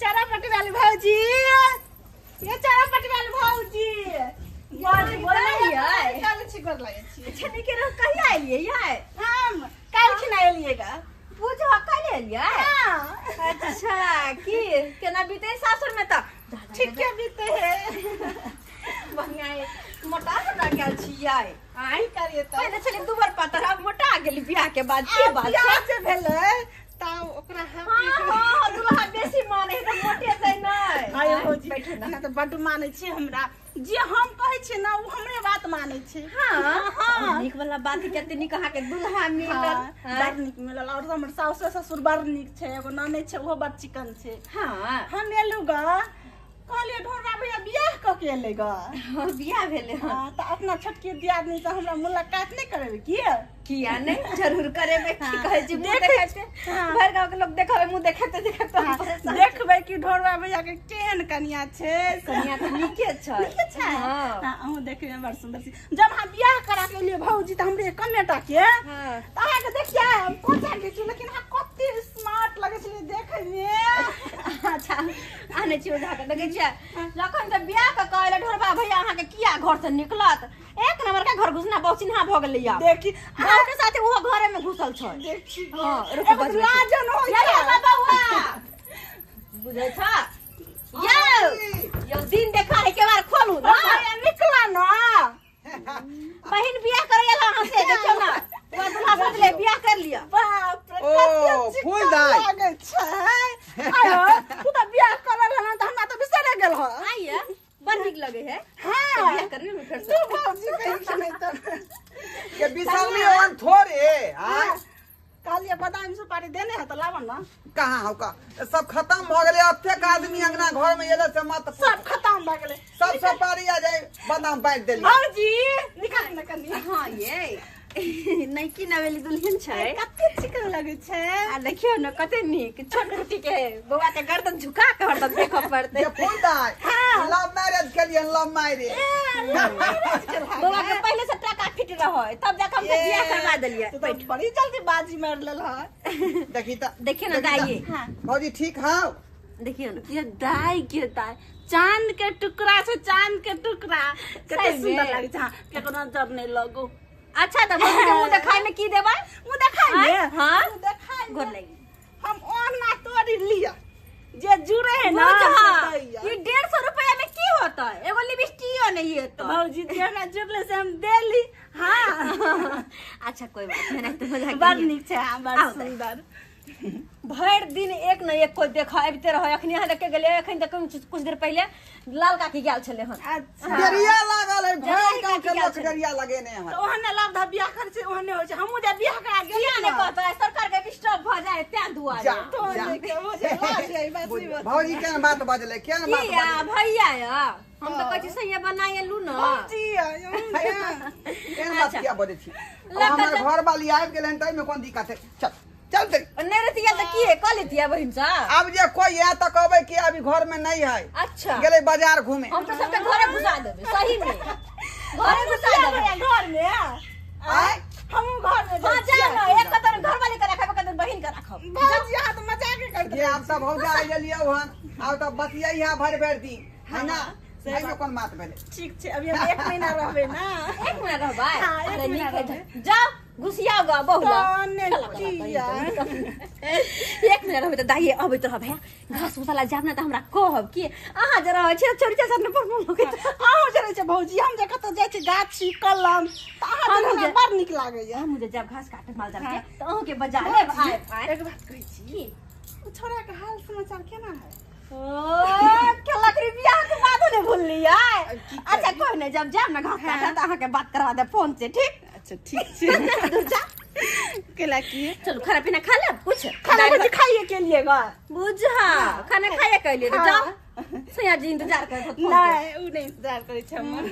चरापटी वाली भौजी, ये चरापटी वाली भौजी काल छिकर लगे छी। छनी के रह कहिया एलिए यार? हम काल खिना एलिएगा। पूजा कल एलिए? हां अच्छा की केना बीते सासुर में त? ठीक के बीते है। बढ़िया है। मोटा मोटा गेल छियै। आई करिए त पहले चले दुबर पातर अब मोटा गेली बियाह के बाद की बात बियाह छै? से भेलै ता ओकरा हां दुल्हा बेसी माने है त मोटे तै नै। हाय भौजी बैठे ना। ना त बड माने छी हमरा। जे हम कहै छी ना उ हमरे बात माने छै। हां निक वाला बात कहते निक कहा के दुल्हा मिलल। बड़ निक मिलल और हमर सास ससुर बड़ निक छै। एगो नने छै ओहो बड़ चिकन छै। हां हम एलु ग कहलिए ढोरा भैया बियाह क के एले ग। बियाह भेले हां हां त अपना छोटकी दियादनी से हमरा मुलाकात नहीं करबे की? किया नहीं जरूर करेबे। की कहै छी मुंह देखे देखाते भर गांव के लोग देखावे मुंह देखाते देखाते देखबे कि ढोरवा भैया के केहन कनिया छै। कनिया त नीके छै। नीके छै। हां हां अहू देखबे बड़ सुंदर छी। जब हम बियाह करा के लिए भौजी त हमरे कमेटा के हां त आहा के देखिए पहुंचा के छी लेकिन हा कते स्मार्ट लगे छै देखे में। अच्छा आने छी उठा के देखे छियै जखन से बियाह के कहले ढोरबा भैया अहाँ के किया घर से निकलत एक नंबर का घर घुसना बहुत चिन्हा भ गेलै या। देखी गांव के साथे वो घरे में घुसल छै। देखी हां रुक एगो बजबै लाजन होय या छै। बाबा हुआ बुझै छ यो दिन देखा है के बार खोलू ना भैया निकला ना। बहिन बियाह करे ला अहाँ से देखियो ना वो दुल्हा सोचले बियाह कर लिया। बाप रे ओ, कते फूल चिकन दाई। लागे छै। आयो तू त बियाह करल हन त हमरा त बिसरे गेल ह। आइए बड़ नीक लगे है। हां तो बियाह करबे में फिर से तू भौजी कहि के नहीं त ये बिसौली ओन थोड़े हां कालिया बादाम सुपारी देने है त लावन ना। कहां हो का सब खत्म भ गेले। अतेक आदमी अंगना घर में एले से मत सब खत्म भ गेलै। सब सुपारी आ जाए बादाम बांट देली। भौजी निकाल न कनी। हां ये नहीं की नवेली दुल्हन छै। कते चिकन लगे छै। आ देखियो न कते नीक छोट कुटी के बौआ के गर्दन झुका के हरदम देखो पड़ते। ये फूल दाई लव मैरिज के लिए लव मैरिज। बौआ के पहले से टाका फिट रहो तब जाके हम बियाह करवा देलिए। तू तो बड़ी जल्दी बाजी मार लेल है। देखी त देखिए ना दाई भौजी ठीक हां देखियो ना ये दाई के दाई चांद के टुकड़ा से चांद के टुकड़ा कते सही में। सुंदर लागे छै। केकरो नजर नहीं लगो। अच्छा त बौआ के मुंह देखाई में की देबै? मुंह देखाई में हां मुंह देखाई गोर में लगी हम ओना तोड़ी लिया जे जुड़े है ना बुझा से दैया। ये 150 रुपया में की होता है? एगो लिपस्टिक नहीं है तो भौजी जे हमरा जुड़ले से हम देली। हां अच्छा कोई बात नहीं तो मजाक बड़ नहीं नीक छै। हां बड़ आओ दाई। सुंदर। भर दिन एक न एक कोई देखा आबिते रहो। अखनी यहाँ देख के गेले अखन तक कुछ देर पहले लाल काकी गेल छले हन। अच्छा गरिया लागल है भर गांव के क्या लोग छै? गरिया लगेने हैं। तो ओहने लाभ बियाह कर छै ओहने होय छै। हमहु जे बियाह करा किया गेलिए ने ना कहता है सरकार के डिस्टर्ब भ जाए त्या दुआरे। जा, तो जा। देखे मुझे लाज है बस ही बस। भौजी केन बात बजले केन बात किया बजले भैया या हम तो कहै छी सैया बनाए लू न। भौजी केन बात अच्छा। किया बजे छी। लड़का हमर सब- घर वाली आबि गेलै त में कोन दिक्कत है। चल चल दे। नहीं रहतिया त की है क लेतिया बहिन सा। अब जे कोई है त कहबै कि अभी घर में नहीं है अच्छा गेले बाजार घूमे। हम तो सबके घरे घुसा देबे सही में घरे घुसा देबे। घर में आय हम घर में हां जा न एक कतर घर वाले के रखब कतर बहिन के रखब। भौजी यहाँ तो मजाक कर जे आप सब भौजा आ गेलिए हन आब त बतियै है भर भर दिन है ना। सही में कोन बात भेले। ठीक छै। अभी हम 1 महीना रहबे ना। एक मिनट रहबै। हाँ, एक अरे मिनट नीक है रहबै। जाओ घुसियाओ गा बहुला। कौन किया एक मिनट रहबै त दाइए अबैत रहबै घास मसाला जाब न त हमरा कहब कि अहाँ जे रहै छै छोरी के साथ पर मुंह के अहूँ जे रहै छै भौजी हम जे कतौ जाइ छी गाछी कलम त अहाँ हमहूँ हमरा जे- बड़ नीक लागैया। हम जे जब घास काटे माल जाब के त अहूँ के बजा लेब आए एक बात कहै छी ओ छोरा के हाल समाचार केना है? ओ के लकड़ी बियाह के बाद ने भूल लिया। अच्छा कोई नहीं जब जाब ना घास काटे त अहाँ के बात करवा दे फोन से ठीक। अच्छा ठीक छै। दूर जा केला की चलो खाना पीना खा ले कुछ खाना कुछ खाइए के लिए गा बुझा खाना खाए के लिए हाँ। जाओ सैया जी इंतजार कर नहीं उ नहीं इंतजार करे छै हमर।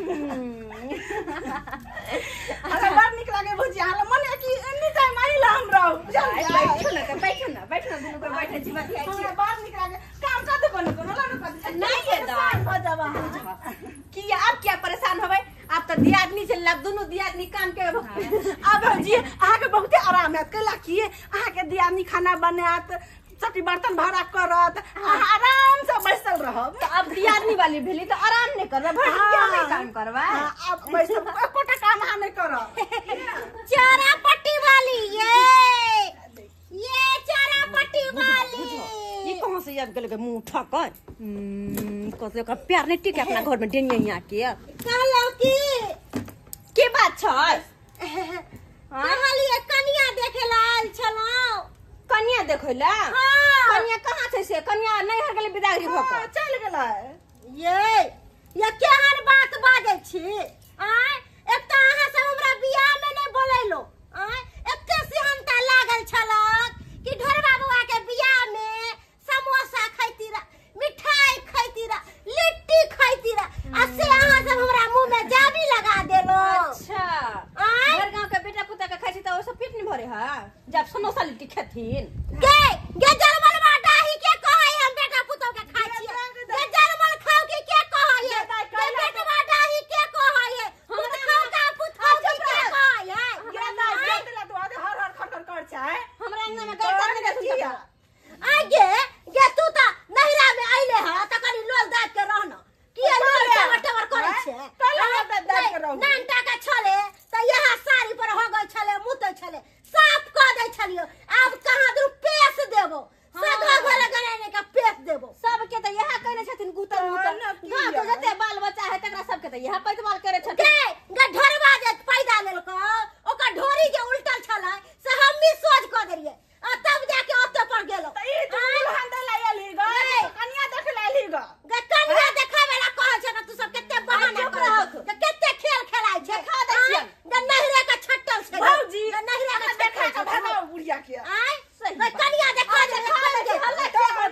हमरा बड़ नीक लागे भौजी हमरा मन है कि एनी टाइम आइ ला हम रहू बैठो ना दुनू को बैठे जी बात है हमरा बड़ नीक लागे काम कर दे कोनो कोनो ना कर नहीं है दा हो जावा कि आप क्या परेशान होबे आप तो दियादनी से लग दोनों दियादनी काम के अब भौजी अहाँ के बहुते आराम है कैला कि अहाँ के दियादनी खाना बनात चटी बर्तन भाड़ा करत अहाँ आराम वाली भेली तो आराम नहीं करबा भड़किया में काम करबा। अब वैसे कोटा काम हम नहीं करो। चारा पट्टी वाली ये चारा पट्टी वाली ये कहां से याद कर मुंह ठकर कसे का प्यार नहीं टिके अपना घर में डेनिया यहाँ के कहलो की बात छ कहली कन्या देखे ला आइल छलो कन्या देखैला कन्या कहां छै से कन्या नहीं हर गेले बिदागरी भक चल गेलै ये केहन बात बाजै छी एक त अहाँ सब हमरा बियाह में नहीं बोलैलो एते सिहनता लागल छलक कि ढोरबा बउआ के बियाह में समोसा खैती रा मिठाई खैती रा लिट्टी खैती रा आ से अहाँ सब हमरा मुंह में जाबी लगा देलो। अच्छा घर गांव के बेटा पुता के खाई त ओ सब पेट नहीं भरे हा जब समोसा लिट्टी खेथिन गे जलमल डाही के कहै हम बेटा पुतो के खाई छी गे जलमल खाओ के कहै बेटा डाही के कहै हम खाओ का पुतो के कहै गे दाई देला तो आदे हर खटर कर छै हमरा अंगना में गई करने देखिया आगे गे तू त नहिरा में आइले ह त कनी लोल दाद के रहना कि लोल टवर करे छे दाद के रहू नानटा के छले त यहां साड़ी पर हो गई छले मुतै छले साफ क दै छलियो अब कहां दू पेस देबो सगो घर गने का पेस देबो सबके त यहां कहने छथिन गुतर गांव के जते बाल बच्चा है तकरा सबके त यहां पैदवाल करे छथिन गे ढोरबा जे पैदा लेलको ओकर ढोरी जे उल्टल छले से हम भी सोच क देलिए आ तब जाके ओते पर गेलो त ई तू दुल्हन दे लायली ग कन्या देख लायली ग गे कन्या देखावे ला कहै छै तू सब केते बहाना करह गे केते खेल खेलाइ छै खा दै छियै गे नहिरे के छट्टल छै भौजी गे नहिरे के देखा के भगाओ बुढ़िया के गे कन्या देखा दे हल्ला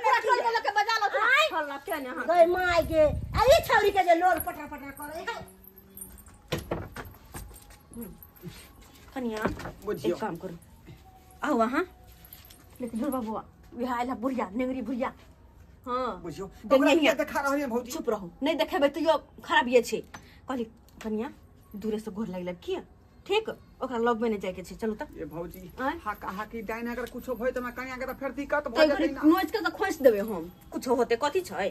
पेट्रोल के लेके बजा लो हल्ला के ने हां गे माय गे आ ई छौरी के जे लोल पटा पटा करे कन्या बुझियो एक काम करू आओ वहां लेकिन ढोल बाबू बिहार ला बुढ़िया नेंगरी बुढ़िया हां बुझियो देखिए ओकरा देखा रहलिए भौजी चुप रहो नहीं देखेबे तो यो खराब ये छे कहली कन्या दूरे से गोर लागल की ठीक ओकरा लग में नहीं जाय के छे चलो त ये भौजी आँय? हा की डाइन अगर कुछो भय त मैं कन्या के त फेर दिक्कत भ तो जेतै ना नोच के तो खोस देबे हम कुछ होते कथी छै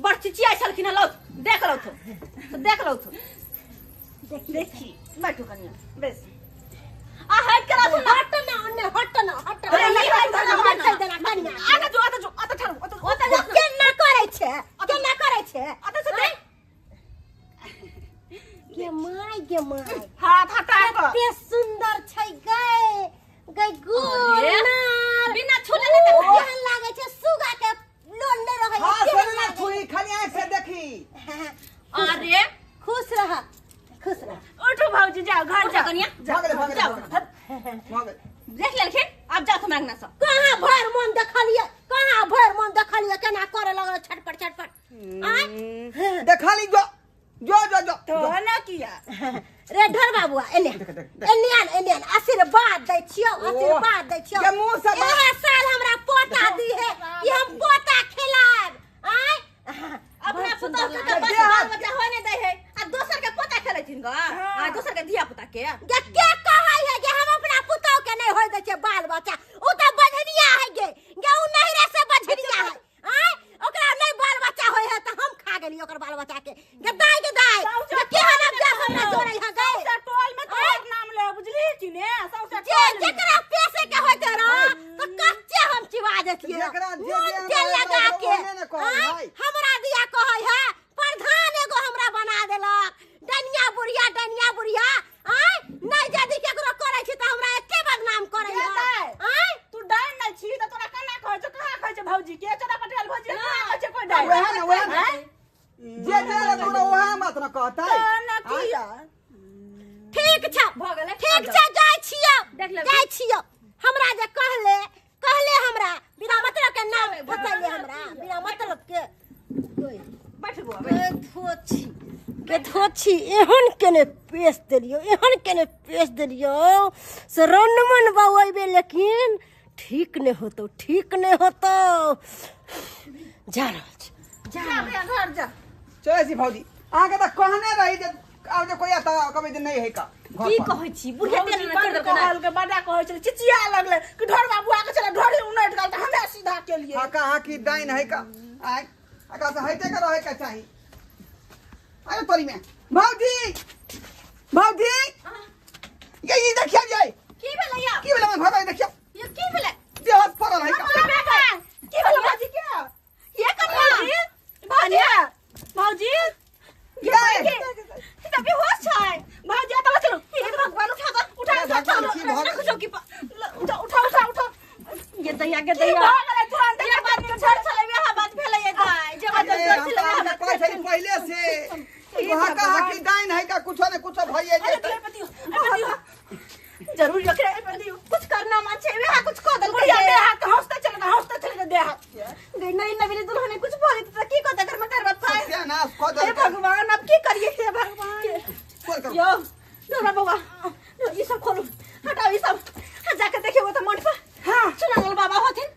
बड़ चिचिया छलखिन लो देख लो तो देख लो तो देखी बैठो कन्या बस आ हट करा सुन हट ना हट ना अरे ये हट देना कन्या आगे जो आता ठहरो ओते केना करे छे अते से गे माय हाथ हटा क कते सुंदर छै गई गोनार बिना छुले नहीं देख केहन लागे छै सुगा के लोल ले रहै हां सोना ना छुई खाली आंख से देखी अरे खुश रह उठो भौजी जाओ घर जाओ कन्या भाग ले देख लेलखिन अब जाओ हमरा अंगना से कहां भर मन देखलिए केना करे लगल छटपट आय देखली जो तो ना किया रे ढोर बाबुआ एलियन आशीर्वाद दै छियो के मुंह से एहे साल हमरा पोता दी है कि हम पोता खिलाएब आय अपना पुता के बस बाल बच्चा होने दे है आ दोसर के पोता खेलैथिन ग आ दोसर के धिया पुता के के कहै है जे हम अपना पुता के नहीं होय दे छै बाल बच्चा उ त बझरिया है गे उ नहिरे से बझरिया है आय ओकरा नहीं बाल बच्चा होय है त हम खा गेली ओकर बाल बच्चा के दाई केहन अब जा हमरा जोड़ै है गए टोल में तोर नाम ले बुझली कि ने सौसा जेकरा पैसे के होते र तो कच्चे हम चिवा देतिए तेल लगा के हमरा दिया कहै है प्रधान एगो हमरा बना देलक डनिया बुढ़िया आय नहीं जदी केकरो करे छी त हमरा एके बदनाम करे है आय तू डाइन नहीं छी त तोरा कना कहै छ कहां कहै छ भौजी के चोरा पटेल भौजी ना कहै छ कोई डाइन वह ना जे तोरा वह मत न कहतै ना किया ठीक छ जाय छियो हमरा जे कहले हमरा बिना मतलब के नाम बतैले हमरा बिना मतलब के बैठ गो के धोछी एहन केने पेश देलियो से रनमन बाबे लेकिन ठीक नहीं होतो जा रहल छ जा घर जा चले छी भौजी आगे त कहने रही जे अब जे कोई आता कभी दिन नहीं है का की कहै छी बुढ़िया तेल न कर दो कहल के बड़ा कहै छ चिचिया लगले कि ढोर बाबू आके चला ढोरी उनट गल त हमे सीधा के लिए हा की डाइन है का आय अका से हटे के रहे के चाहिए। अरे तोरी में भौजी ये देखिए जाए की भेलैया की वाला में भौजी देखिए ये की भेलै जे हाथ पड़ल है का की भेलै भाजी के ये कन्या भाजी ये तभी होश छै भाजी आता चलो हे भगवान उठा उठा ये दैया तुरंत ये बात के छोड़ चले वे बात भेलै गाय जबरदस्ती चले पहले से वहां कहा कि डाइन है का कुछ न कुछ भइए जेते जरूर रखे कुछ करना मन छे वे कुछ को दल बढ़िया दे हाथ हंसते चले दे हाथ नहीं नवीन दुल्हन कुछ बोले तो की को कर में करवा पाए सत्यानाश को हे भगवान अब की करिए हे भगवान यो दोरा बाबा ये सब खोलो हटाओ ये सब जाके देखिए वो तो मंड पर हां सुनांगल बाबा होथिन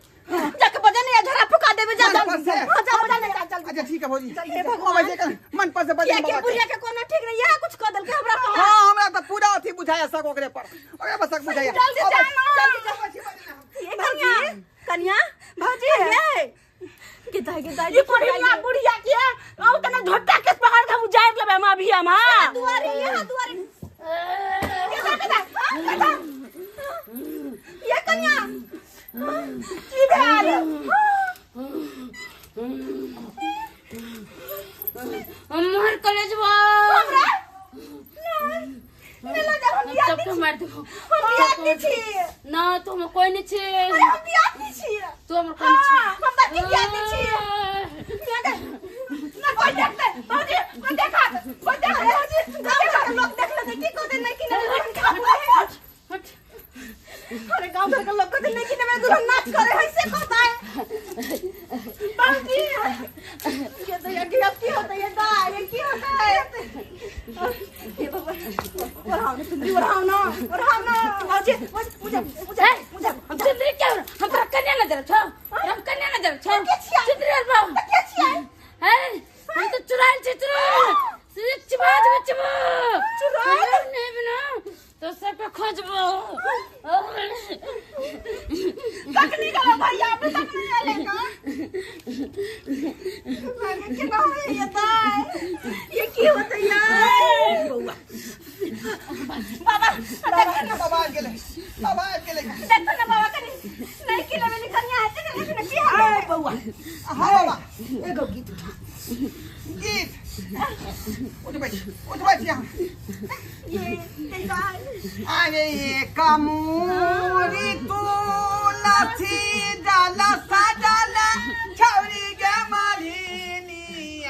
जाके बजाने या झरा फुका देबे जा जा बजाने जा चल अच्छा ठीक है भौजी हे भगवान मन पर से बजे के बुढ़िया के कोनो ठीक नहीं यहां कुछ को दल के हमरा हां हमरा तो पूरा अथी बुझाया सक ओकरे पर ओकरे बस सक बुझाया जल्दी कन्या भाजी ये किताई ये बुढ़िया के औ तना झोटा के पकड़ के उजाड़ लेबे हम अभी हम हां दुआरे ये कन्या की भेल हमार कॉलेजवा हमरा नहीं लगा हम सबके मार दो हम बियाती छी ना तुम कोई नहीं छे हम बियाती छी तू हमर कोई नहीं छे हम बाकी बियाती छी ना कोई देखते बाजी कोई देखा बाजी लोग देख ले की को दे नहीं कि नहीं अरे गांव घर के लोग को दे नहीं कि मैं दुल्हन नाच करे ऐसे कहता है बाजी ये तो ये की होता है ये की होता है ये बाबा वरहाव ना बाजी मुझे हम चित्र क्या हम तो कन्या नजर छो हम कन्या नजर छो चित्र बाबू क्या छिए है हम तो चुरान चित्र चिबाज बचबो चुरान नहीं बिना तो सब पे खोजबो तक निकलो भैया अभी तक नहीं आलेगा मैंने क्या है ये की होता है बउआ बाबा देखो ना बाबा के ले देखो ना बाबा करी नहीं कि मैंने कन्या है देखो ना की है बउआ हां बाबा एगो गीत गीत उठ बैठ यहां ये गाय अरे ये कमूरी तू नथी डाला साडाला छौरी के मालिनी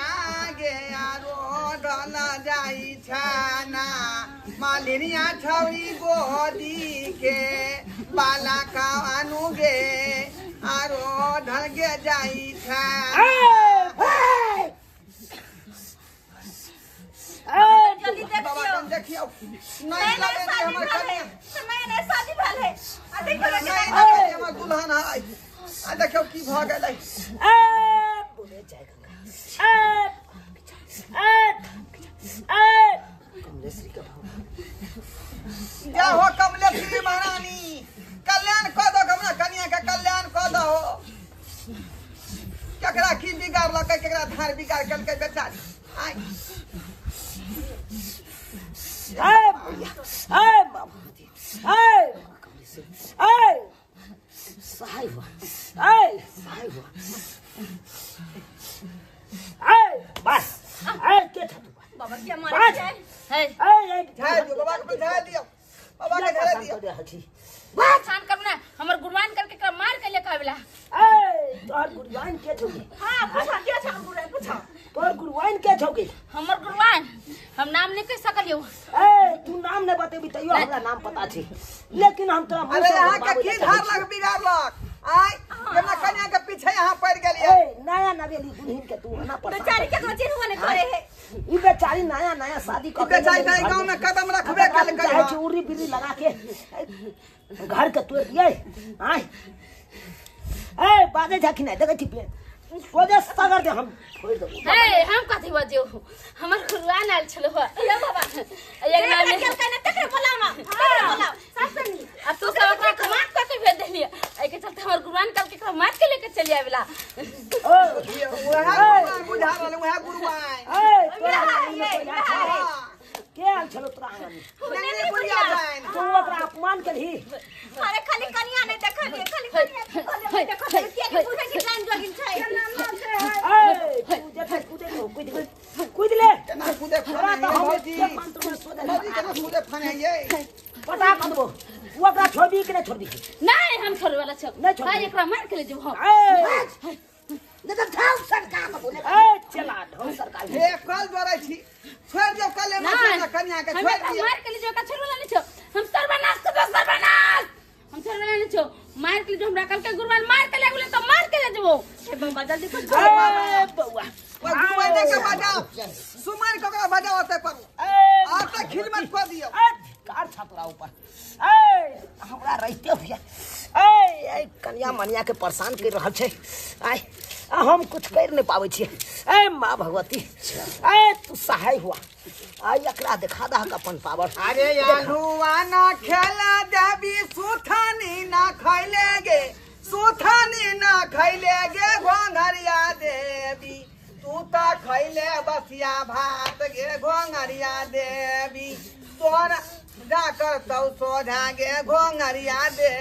आगे आरो डला जाई छाना मालिनिया छौरी गोदी के बाला का अनुगे आरो ढलगे जाई छाना जल्दी बाबा देखियो देखियो नहीं लगे हमर कन्या मैंने शादी भले आ देखो ना नहीं हमर दुल्हन है आ देखियो की भ गेलै बोले जाय गंगा कमलेश्वरी का भाव क्या हो कमलेश्वरी महारानी कल्याण क दो हमरा कन्या के कल्याण क दो केकरा की बिगाड़ लकै केकरा धार बिगाड़ कलकै बेचारी आई बाबा क्या मारे है झाड़ दियो बाबा के झाड़ दियो बाबा के झाड़ दियो बात शान करना हमर गुणगान करके कर मार के ले कहला तोहर गुरुवाइन के छोगे हां पूछा क्या छ गुरुवाइन पूछा तोहर गुरुवाइन के छोगे हमर गुणगान हम नाम नहीं कह सकलियो तू नाम नहीं बतेबी तैयो हमरा नाम पता छै लेकिन हम तोरा अरे यहाँ के की धार लग बिगाड़ लग आई केना कन्या के पीछे यहाँ पड़ गेलिए नया नवेली दुल्हन के तू ना पता बेचारी के कोचिन होने करे है ई बेचारी नया शादी कर बेचारी के गांव में कदम रखबे कल चाहे चूरी बिरी लगा के घर के तोड़ दिए आई बाजे झाकी नहीं देखे ठीक सोजे सागर दे हम छोड़ देबो हम कथि बजियो हमर गुणगान आल छलो ये बाबा एक नाम ये कहने तक बोला मा बोला सासनी अब तू सब ओकरा माफ कर के भेज देलिए आई के चलते हमर गुरुआन कल के मार के लेके चली आवेला ओ वह बुझा रहल वह गुरुआइन ए तोरा आंगन के आल चलो तोरा आंगन नहीं बुढ़िया जाइन तू ओकरा अपमान करही अरे खाली कनिया नहीं देखलिए खाली कनिया देखो के पूछे कि लाइन जोगिन छै ए तू जैसे कूद ले ना कूदे तोरा फने तो हम भौजी एक मंत्र में सो दे भौजी केना कूदे फने ये पता कर दबो ओकरा छोड़ी कि नहीं छोड़ दी नहीं हम छोड़े वाला छ नहीं छोड़ भाई एकरा मार के ले जब हम ए देखो ठाउ सरकार में बोले ए चला ढो सरकार हे कल जोरै छी छोड़ दियो कल में कन्या के हम छोड़ दियो मार के ले जो का छोड़ वाला नहीं छ हम सर्वनाश तो सर्वनाश हम छोड़े वाला नहीं छ मार के ले जो हमरा कल के गुरुआन मार के ले बोले तो मार के ले जबो हे बाबा जल्दी कुछ ए बउआ वो गुरुआइन के बजाओ सुमन को बजाओ ते पर ए आता खिदमत कर दियो कार छातरा ऊपर ए हमरा रहते हुए ए कन्या मनिया के परेशान कर रहल छै आय हम कुछ कर नहीं पावे छिए ए माँ भगवती ए तू सहाय हुआ आई एकरा दिखा दह अपन पावर अरे यानुआ ना खेला देवी सुथानी ना खैले गे सुथानी ना खैले गे घोंघरिया देवी तू ता खैले बसिया भात गे घोंघरिया देवी तोरा जाकर तौ सोधा गे घोंघरिया दे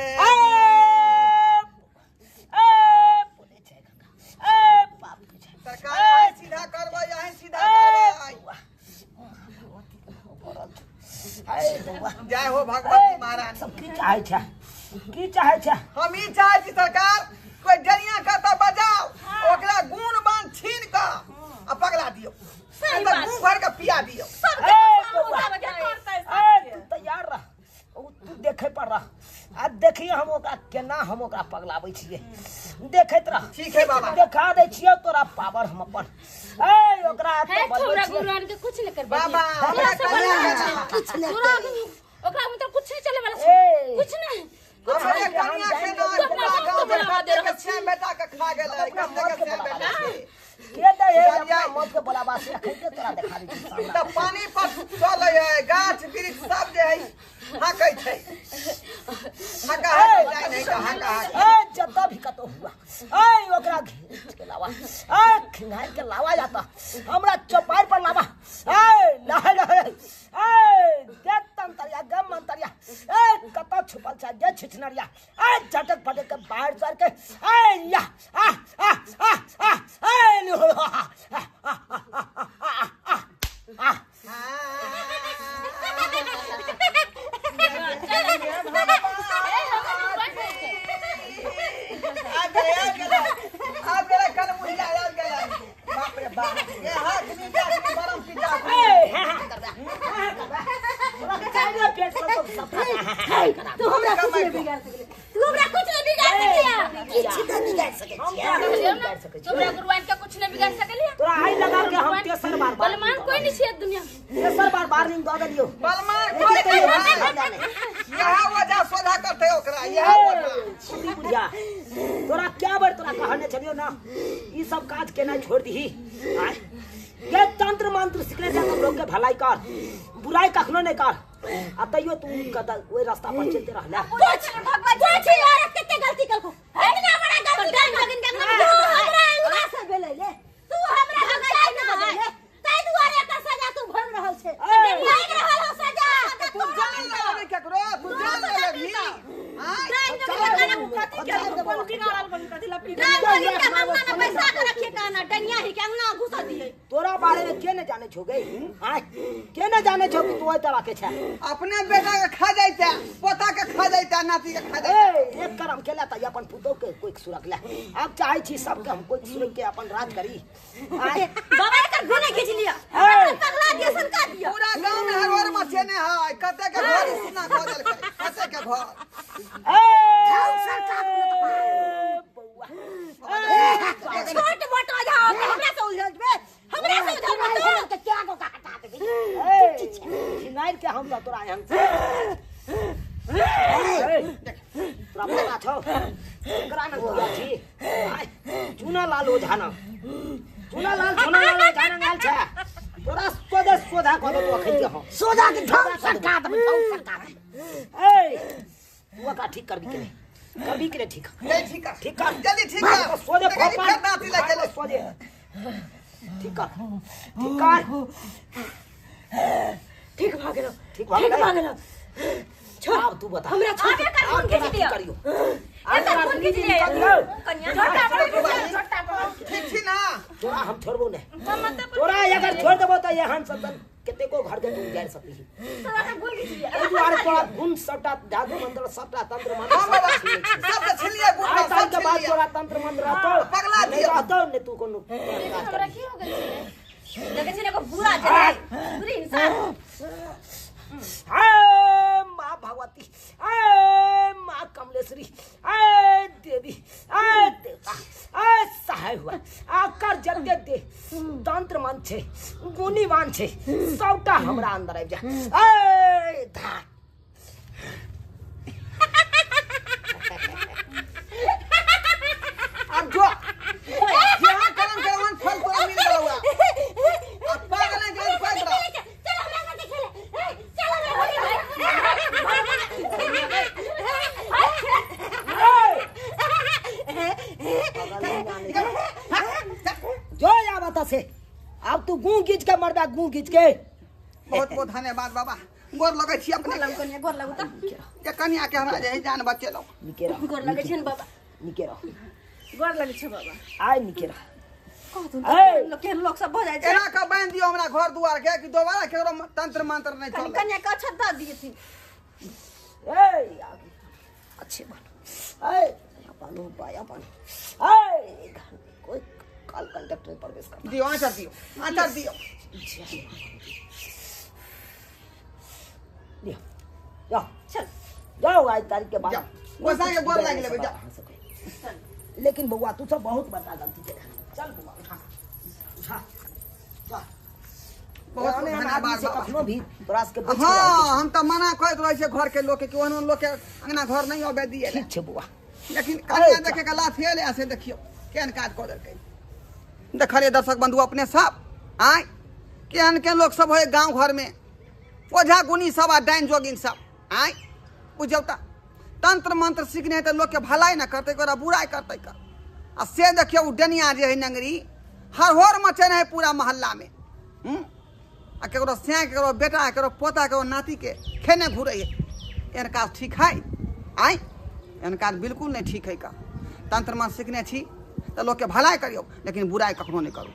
सरकार सीधा करबो यहीं सीधा करबो जय हो भगवती महारानी सब की चाहे छे हम ही चाहे छी सरकार कोई जनिया का तो बजाओ ओकरा गुण बांध छीन का आ पगला दियो गुण भर के पिया दियो तू तैयार रह तू देखे पर रह आ देखिए हम ओकरा केना हम ओकरा पगलाबै छिए देखैत रह ठीक है बाबा देखा दे छिए तोरा पावर हम अपन ए ओकरा है तो छोरा बलबै छिए गुरुआन के कुछ नहीं कर बाबा हमरा कन्या कुछ नहीं ओकरा मतलब कुछ नहीं चले वाला ए कुछ नहीं हमरे कन्या के ना गांव में बेटा के छह बेटा के खा गेलै कते के छह बेटा के दे हे अपना मौत के बोलाबा से खैते तोरा देखा दै छी त पानी पर चले है गाछ वृक्ष सब जे है हाकै छै हाका हाकै जाय नहीं तो हाका हाका ए जब भी कतो हुआ ए ओकरा घेर के लावा ए खिंगाई के लावा जाता हमरा चौपाई पर लावा ए लहे ए के तंतरिया गम मंतरिया ए कतो छुपल छ जे छिछनरिया ए झटक फटक के बाहर चढ़ के ए या आ आ आ आ ए लो तू हमरा कुछ नहीं बिगाड़ सकले तू हमरा कुछ नहीं बिगाड़ सकले तोरा गुरुआन के कुछ नहीं बिगाड़ सकलिए तोरा आई लगा के हम तेसर बार बलमान कोई नहीं है दुनिया में तेसर बार वार्निंग दे दियो बलमान कोई नहीं यहां वजह सोधा करते ओकरा यहां वजह बुढ़िया तोरा क्या बार तोरा कहने चलियो ना ई सब काज केना छोड़ दी आय ये तंत्र मंत्र सिखले जा हम लोग के भलाई कर बुराई कखनो नहीं कर आ तइयो तू ओई रास्ता पर चलते रहला कुछ भगवान जो छी औरत कितने गलती करको इतना बड़ा गलती लगन के तू हमरा उला से बेले ले तू हमरा गलती न बदले तै दुआरे का सजा तू भर रहल छे लाग रहल हो सजा तू जान ले केकरो तू जान ले भी तोरा बारे में के न जाने छो गई हां के न जाने छो कि तू ओई तरह के छै अपने बेटा के खा जाइता पोता के खा जाइता नाती के खा जाइता एक करम केला त अपन पुतो के कोई सुरक ले अब चाहे छी सब के हम कोई सुरक के अपन राज करी आय बाबा का गुने खींच लिया पगला दिया संका दिया पूरा गांव में हर और मचेने है कते के घर सुना खा देल करे कते के घर छोट मोट हो जाओ हमरा से उलझबे हमरा से उलझबे तो क्या को काटा दे खिनाइल के हम तोरा यहां तोरा पता छौ एकरा न दिया छी आय चुना लाल ओझाना चुना लाल गाल छै तोरा सोधा को तो खै के हो सोधा के ढंग सरकार दे ए तू का ठीक कर भी के कभी के लिए ठीक नहीं ठीक है ठीक है जल्दी ठीक है सो दे देखा नहीं, फिर दांती लग गए सो दे ठीक है ठीक भाग लो ठीक भाग लो छोड़ अब तू बता हमरा छोड़ के कर फोन खींच दियो करियो एक फोन खींच दियो कन्या छोटा बड़ा ठीक छी ना तोरा हम छोड़बो नहीं तोरा अगर छोड़ देबो तो यहाँ सब केते को घर के तू जा सकती तोरा के बोल खींच दियो ए दुआर तोरा गुण सबटा जादू मंत्र सबटा तंत्र मंत्र हां बाबा सब छिलिए गुण आज सब के बाद छिलिए तोरा तंत्र मंत्र रहतो पगला नहीं दियो रहतो ने तू कोनो हमरा की हो गेल लगे छे को बुरा चले बुरी इंसान हाय मां भगवती हाय मां कमलेश्वरी हाय देवी हाय देवता हाय सहाय हुआ आकर जल्दी दे तंत्र मन छे गुणीवान छे सबटा हमरा अंदर आबि जा हाय धा अब जो यहाँ करम करवन फल तोरा मिल गया हुआ अब पागल है जो फल रहा चलो हमरा के खेले चलो जो या बता से अब तू गूं गीच के मरदा गूं गीच के बहुत बहुत धन्यवाद बाबा गोर लगे छी अपने कन्या गोर लागू त ये कन्या के हमरा जे जान बचे लो निके रह गोर लगे छन बाबा निके रह गोर लगे छ बाबा आय निके रह लोग केहन लोग सब भ जाय छै एना का बांध दियो हमरा घर दुआर के कि दोबारा केकरो तंत्र मंत्र नहीं चल कन्या का अच्छा द दिए थी ए आगे अच्छे बन ए अपन पाया बन ए कोई काल कंडक्टर में प्रवेश कर दियो आचार दियो दियो जा चल जाओ आज तारीख के बाद जाओ वो संगे गोर लाग लेबे जा लेकिन बउआ तू सब बहुत बड़ा गलती के चल बउआ उठा उठा जा बहुत धन्यवाद से कखनो भी तोरास के बच हां हम त मना करत रहे छे घर के लोग के ओहन लोग के अंगना घर नहीं आबे दिए ठीक छे बउआ लेकिन कन्या देखे के ला फेल ऐसे देखियो केन काज कर देलकै देखलिए दर्शक बंधु अपने सब आय केन के लोग सब है गांव घर में ओझा गुनी सब आ डाइन जोगिन सब आय बुझौ त तंत्र मंत्र सीखने तो लोग के भलाई ना करते कर बुराई करते कर आ से देखियो उ डनिया जे है नंगरी हर होर मचे है पूरा मोहल्ला में आ केकरो स्याह केकरो बेटा केकरो पोता केकरो नाती के खेने घूरे है एहन काज ठीक है आय एहन काज बिल्कुल नहीं ठीक है का तंत्र मंत्र सीखने छी तो लोग के भलाई करियो लेकिन बुराई कखनो नहीं करू